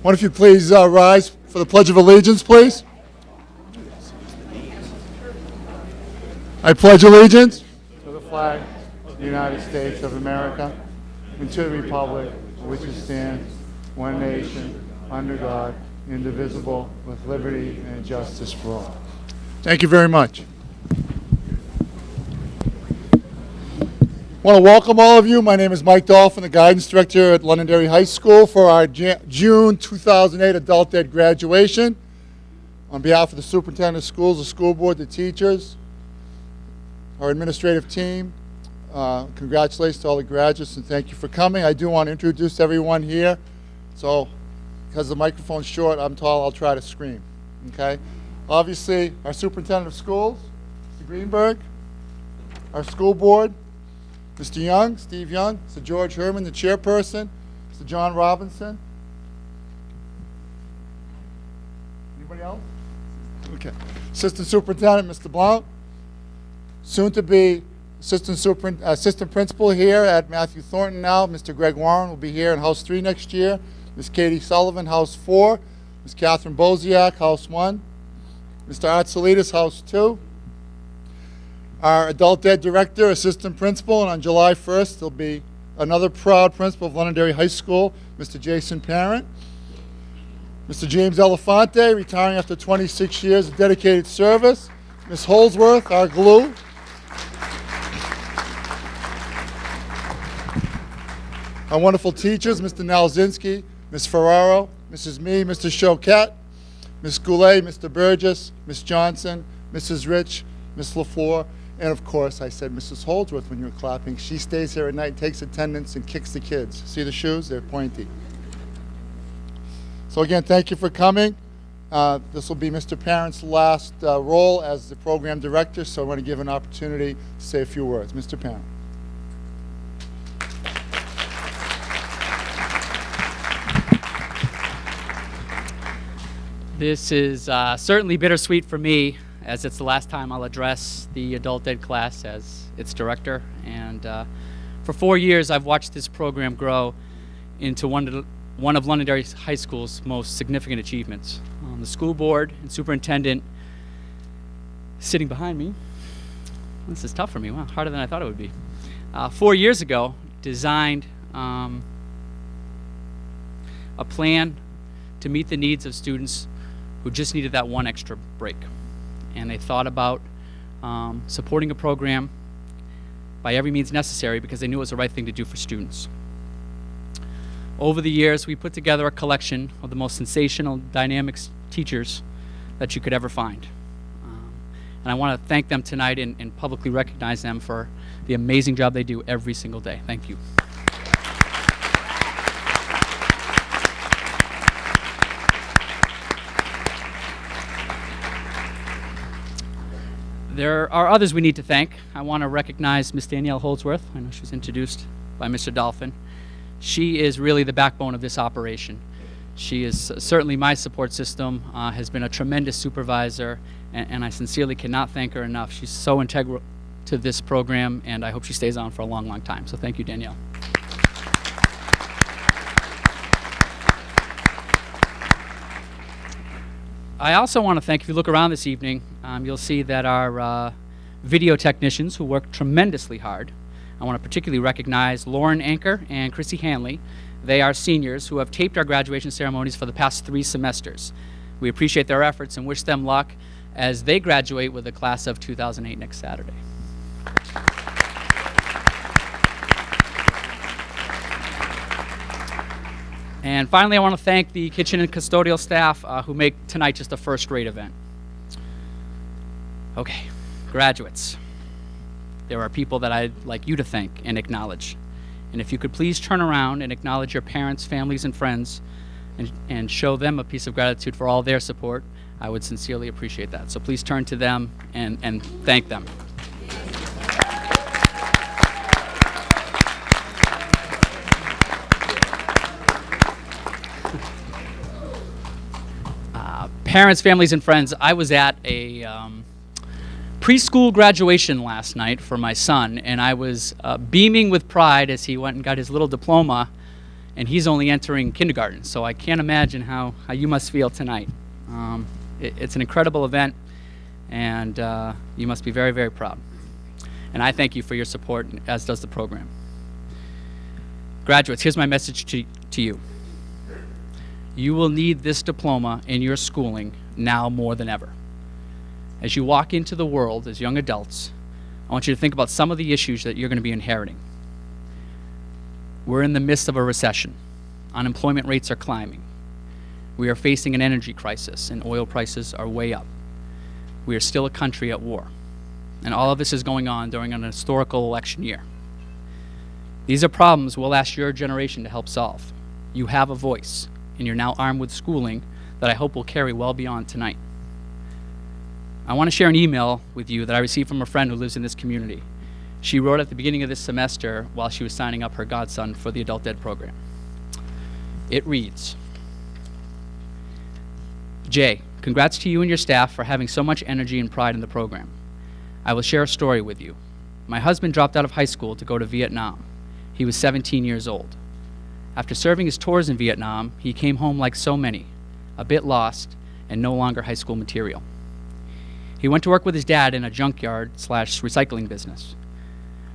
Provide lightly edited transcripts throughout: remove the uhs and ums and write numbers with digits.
One of you please rise for the Pledge of Allegiance, please. I pledge allegiance to the flag of the United States of America and to the republic for which it stands, one nation, under God, indivisible, with liberty and justice for all. Thank you very much. I want to welcome all of you. My name is Mike Dolphin, the Guidance Director at Londonderry High School for our June 2008 Adult Ed graduation. On behalf of the Superintendent of Schools, the school board, the teachers, our administrative team, congratulations to all the graduates and thank you for coming. I do want to introduce everyone here. So, because the microphone's short, I'm tall, I'll try to scream. Okay? Obviously, our Superintendent of Schools, Mr. Greenberg, our school board, Mr. Young, Steve Young, Mr. George Herman, the chairperson, Mr. John Robinson. Anybody else? Okay. Assistant Superintendent, Mr. Blount. Soon to be assistant principal here at Matthew Thornton now. Mr. Greg Warren will be here in House 3 next year. Ms. Katie Sullivan, House 4. Ms. Catherine Boziak, House 1. Mr. Art Salidas, House 2. Our Adult Ed Director, Assistant Principal, and on July 1st, there'll be another proud principal of Londonderry High School, Mr. Jason Parent. Mr. James Elefante, retiring after 26 years of dedicated service. Ms. Holsworth, our glue. Our wonderful teachers, Mr. Nalzinski, Ms. Ferraro, Mrs. Me, Mr. Choquette, Ms. Goulet, Mr. Burgess, Ms. Johnson, Mrs. Rich, Ms. LaFleur, and of course, I said Mrs. Holdsworth when you were clapping. She stays here at night, takes attendance, and kicks the kids. See the shoes? They're pointy. So again, thank you for coming. This will be Mr. Parent's last role as the program director, so I want to give an opportunity to say a few words. Mr. Parent. This is certainly bittersweet for me, as it's the last time I'll address the Adult Ed class as its director. And for 4 years, I've watched this program grow into one of Londonderry High School's most significant achievements. The school board and superintendent sitting behind me, this is tough for me, wow, harder than I thought it would be. 4 years ago, designed a plan to meet the needs of students who just needed that one extra break. And they thought about supporting a program by every means necessary because they knew it was the right thing to do for students. Over the years, we put together a collection of the most sensational, dynamic teachers that you could ever find. And I want to thank them tonight and publicly recognize them for the amazing job they do every single day. Thank you. There are others we need to thank. I want to recognize Ms. Danielle Holdsworth. I know she was introduced by Mr. Dolphin. She is really the backbone of this operation. She is certainly my support system, has been a tremendous supervisor, and I sincerely cannot thank her enough. She's so integral to this program, and I hope she stays on for a long, long time. So thank you, Danielle. I also want to thank, if you look around this evening, you'll see that our video technicians who work tremendously hard. I want to particularly recognize Lauren Anker and Chrissy Hanley. They are seniors who have taped our graduation ceremonies for the past 3 semesters. We appreciate their efforts and wish them luck as they graduate with the class of 2008 next Saturday. And finally, I want to thank the kitchen and custodial staff who make tonight just a first-rate event. Okay, graduates. There are people that I'd like you to thank and acknowledge. And if you could please turn around and acknowledge your parents, families, and friends and show them a piece of gratitude for all their support, I would sincerely appreciate that. So please turn to them and thank them. Parents, families, and friends, I was at a preschool graduation last night for my son, and I was beaming with pride as he went and got his little diploma and he's only entering kindergarten, so I can't imagine how you must feel tonight. It's an incredible event, and you must be very, very proud. And I thank you for your support, as does the program. Graduates, here's my message to you. You will need this diploma in your schooling now more than ever. As you walk into the world as young adults, I want you to think about some of the issues that you're going to be inheriting. We're in the midst of a recession. Unemployment rates are climbing. We are facing an energy crisis, and oil prices are way up. We are still a country at war. And all of this is going on during an historical election year. These are problems we'll ask your generation to help solve. You have a voice, and you're now armed with schooling that I hope will carry well beyond tonight. I want to share an email with you that I received from a friend who lives in this community. She wrote at the beginning of this semester while she was signing up her godson for the adult ed program. It reads, Jay, congrats to you and your staff for having so much energy and pride in the program. I will share a story with you. My husband dropped out of high school to go to Vietnam. He was 17 years old. After serving his tours in Vietnam, he came home like so many, a bit lost and no longer high school material. He went to work with his dad in a junkyard/recycling business.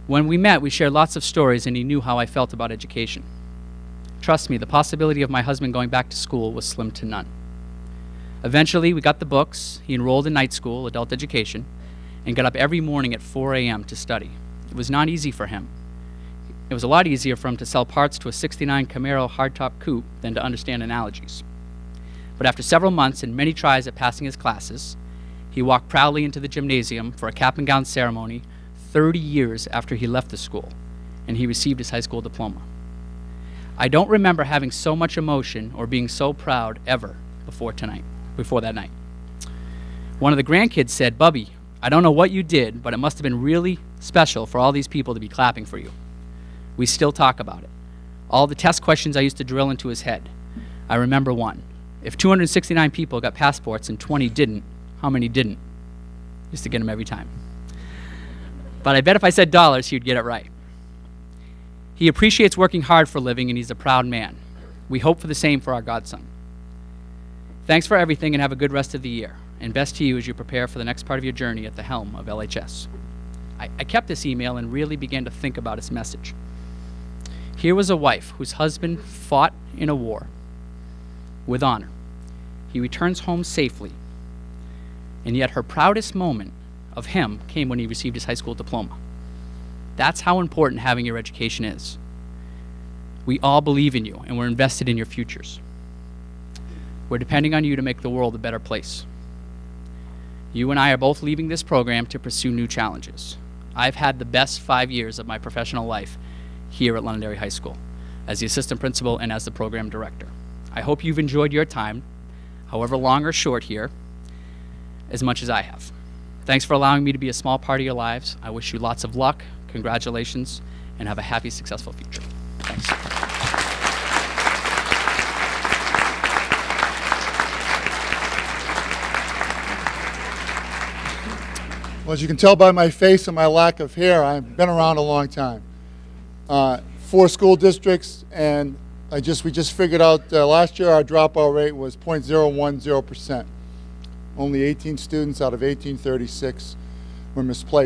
When we met, we shared lots of stories, and he knew how I felt about education. Trust me, the possibility of my husband going back to school was slim to none. Eventually, we got the books. He enrolled in night school, adult education, and got up every morning at 4 a.m. to study. It was not easy for him. It was a lot easier for him to sell parts to a '69 Camaro hardtop coupe than to understand analogies. But after several months and many tries at passing his classes, he walked proudly into the gymnasium for a cap and gown ceremony 30 years after he left the school, and he received his high school diploma. I don't remember having so much emotion or being so proud ever before that night. One of the grandkids said, Bubby, I don't know what you did, but it must have been really special for all these people to be clapping for you. We still talk about it. All the test questions I used to drill into his head. I remember one. If 269 people got passports and 20 didn't, how many didn't? Used to get them every time. But I bet if I said dollars, he'd get it right. He appreciates working hard for a living, and he's a proud man. We hope for the same for our godson. Thanks for everything, and have a good rest of the year. And best to you as you prepare for the next part of your journey at the helm of LHS. I kept this email and really began to think about its message. Here was a wife whose husband fought in a war with honor. He returns home safely, and yet her proudest moment of him came when he received his high school diploma. That's how important having your education is. We all believe in you, and we're invested in your futures. We're depending on you to make the world a better place. You and I are both leaving this program to pursue new challenges. I've had the best 5 years of my professional life here at Londonderry High School as the assistant principal and as the program director. I hope you've enjoyed your time, however long or short here, as much as I have. Thanks for allowing me to be a small part of your lives. I wish you lots of luck, congratulations, and have a happy, successful future. Thanks. Well, as you can tell by my face and my lack of hair, I've been around a long time. 4 school districts, and we just figured out last year our dropout rate was 0.010%. Only 18 students out of 1836 were misplaced.